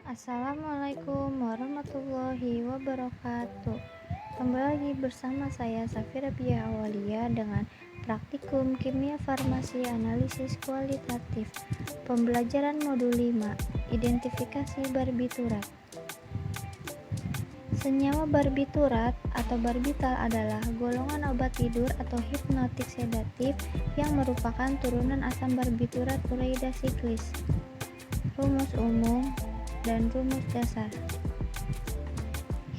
Assalamualaikum warahmatullahi wabarakatuh. Kembali lagi bersama saya Safira Pia Awalia dengan Praktikum Kimia Farmasi Analisis Kualitatif. Pembelajaran modul 5, Identifikasi barbiturat. Senyawa barbiturat atau barbital adalah golongan obat tidur atau hipnotik sedatif yang merupakan turunan asam barbiturat ureida siklis. Rumus umum dan rumus dasar.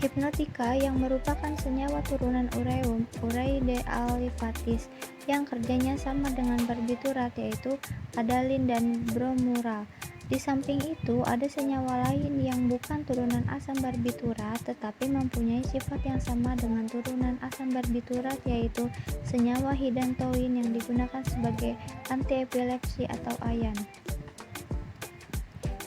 Hipnotika yang merupakan senyawa turunan ureum, ureide alifatis, yang kerjanya sama dengan barbiturat yaitu adalin dan bromural. Di samping itu, ada senyawa lain yang bukan turunan asam barbiturat tetapi mempunyai sifat yang sama dengan turunan asam barbiturat yaitu senyawa hidantoin yang digunakan sebagai antiepilepsi atau ayan.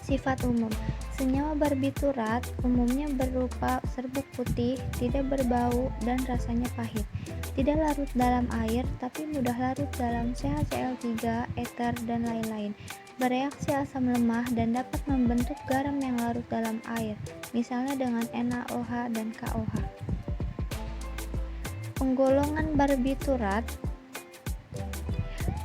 Sifat umum. Senyawa barbiturat umumnya berupa serbuk putih, tidak berbau, dan rasanya pahit. Tidak larut dalam air, tapi mudah larut dalam CaCl3, eter, dan lain-lain. Bereaksi asam lemah dan dapat membentuk garam yang larut dalam air, misalnya dengan NaOH dan KOH. Penggolongan barbiturat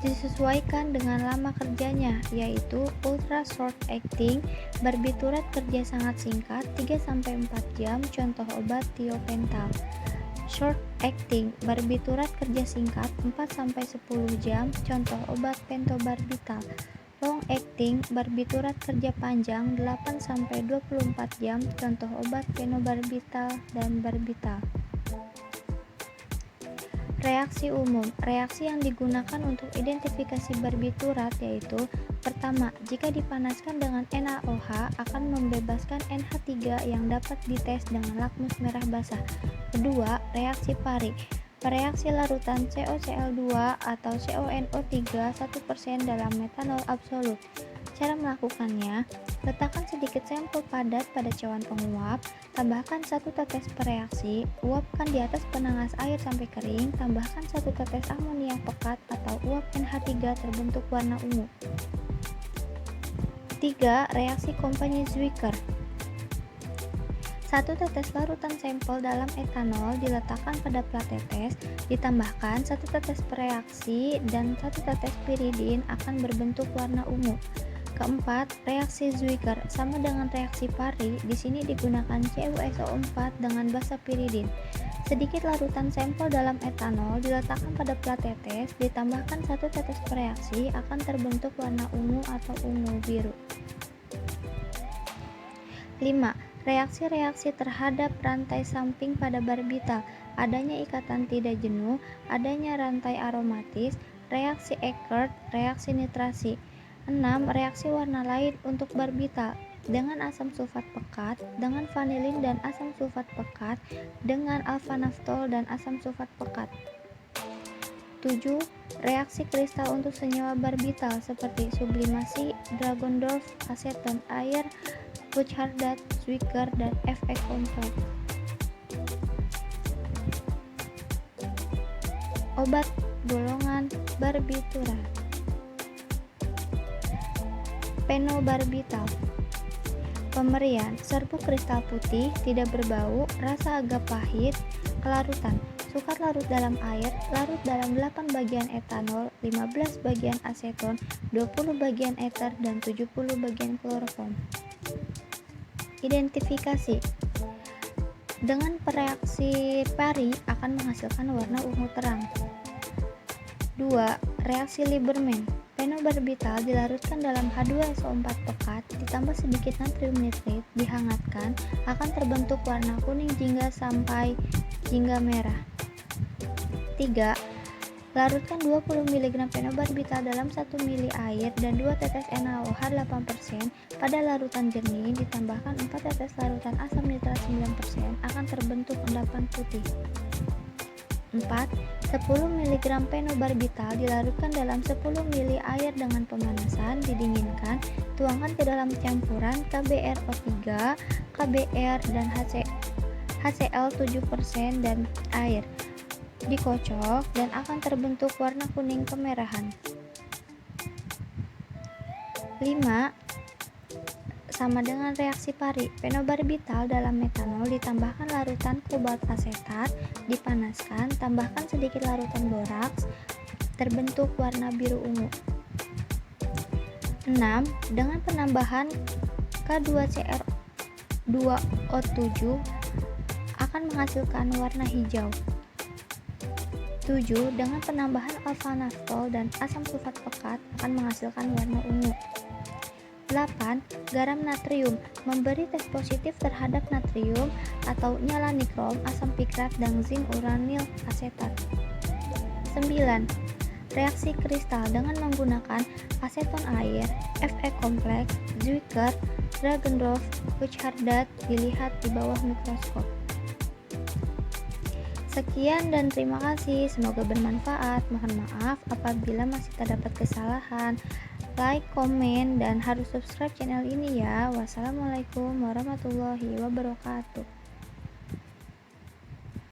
disesuaikan dengan lama kerjanya, yaitu ultra short acting barbiturat kerja sangat singkat 3-4 jam, contoh obat tiopental. Short acting barbiturat kerja singkat 4-10 jam, contoh obat pentobarbital. Long acting barbiturat kerja panjang 8-24 jam, contoh obat phenobarbital dan barbital. Reaksi umum. Reaksi yang digunakan untuk identifikasi barbiturat yaitu: pertama, jika dipanaskan dengan NaOH akan membebaskan NH3 yang dapat dites dengan lakmus merah basah. Kedua, reaksi pari. Reaksi larutan COCl2 atau CONO3 1% dalam metanol absolut. Cara melakukannya: letakkan sedikit sampel padat pada cawan penguap, tambahkan 1 tetes per reaksi, uapkan di atas penangas air sampai kering, tambahkan 1 tetes amoniak pekat atau uap NH3 terbentuk warna ungu. 3. Reaksi Compagnie-Zwicker. 1 tetes larutan sampel dalam etanol diletakkan pada plat tetes, ditambahkan 1 tetes per reaksi dan 1 tetes piridin akan berbentuk warna ungu. Keempat, reaksi Zwicker sama dengan reaksi pari, di sini digunakan CuSO4 dengan basa piridin. Sedikit larutan sampel dalam etanol diletakkan pada plat tetes, ditambahkan 1 tetes per reaksi akan terbentuk warna ungu atau ungu biru. 5. Reaksi-reaksi terhadap rantai samping pada barbital, adanya ikatan tidak jenuh, adanya rantai aromatis, reaksi Eckert, reaksi nitrasi. 6. Reaksi warna lain untuk barbital dengan asam sulfat pekat, dengan vanilin dan asam sulfat pekat, dengan alfa-naftol dan asam sulfat pekat. 7. Reaksi kristal untuk senyawa barbital seperti sublimasi, Dragendorff, aseton air, Buchardat, Zwicker, dan efek kompleks. Obat golongan barbiturat. Phenobarbital. Pemberian: serbuk kristal putih, tidak berbau, rasa agak pahit, kelarutan: sukar larut dalam air, larut dalam 8 bagian etanol, 15 bagian aseton, 20 bagian eter, dan 70 bagian kloroform. Identifikasi. Dengan reaksi pari akan menghasilkan warna ungu terang. 2. Reaksi Lieberman. Phenobarbital dilarutkan dalam H2SO4 pekat ditambah sedikit natrium nitrit, dihangatkan, akan terbentuk warna kuning jingga sampai jingga merah. 3. Larutkan 20 mg phenobarbital dalam 1 ml air dan 2 tetes NaOH 8% pada larutan jernih, ditambahkan 4 tetes larutan asam nitrat 9%, akan terbentuk endapan putih. 4. 10 mg phenobarbital dilarutkan dalam 10 ml air dengan pemanasan, didinginkan, tuangkan ke dalam campuran KBrO3, KBr dan HCl 7% dan air. Dikocok dan akan terbentuk warna kuning kemerahan. 5. sama dengan reaksi Pari. Fenobarbital dalam metanol ditambahkan larutan kobalt asetat, dipanaskan, tambahkan sedikit larutan boraks, terbentuk warna biru ungu. 6. Dengan penambahan K2CR2O7 akan menghasilkan warna hijau. 7. Dengan penambahan alfa-naftol dan asam sulfat pekat akan menghasilkan warna ungu. 8. Garam natrium memberi tes positif terhadap natrium atau nyala nikrom, asam pikrat, dan zinc uranil asetat. 9. Reaksi kristal dengan menggunakan aseton air, Fe kompleks, Zwicker, Dragendorf, Buchardat dilihat di bawah mikroskop. Sekian dan terima kasih, semoga bermanfaat. Mohon maaf apabila masih terdapat kesalahan. Like, komen, dan harus subscribe channel ini ya. Wassalamualaikum warahmatullahi wabarakatuh.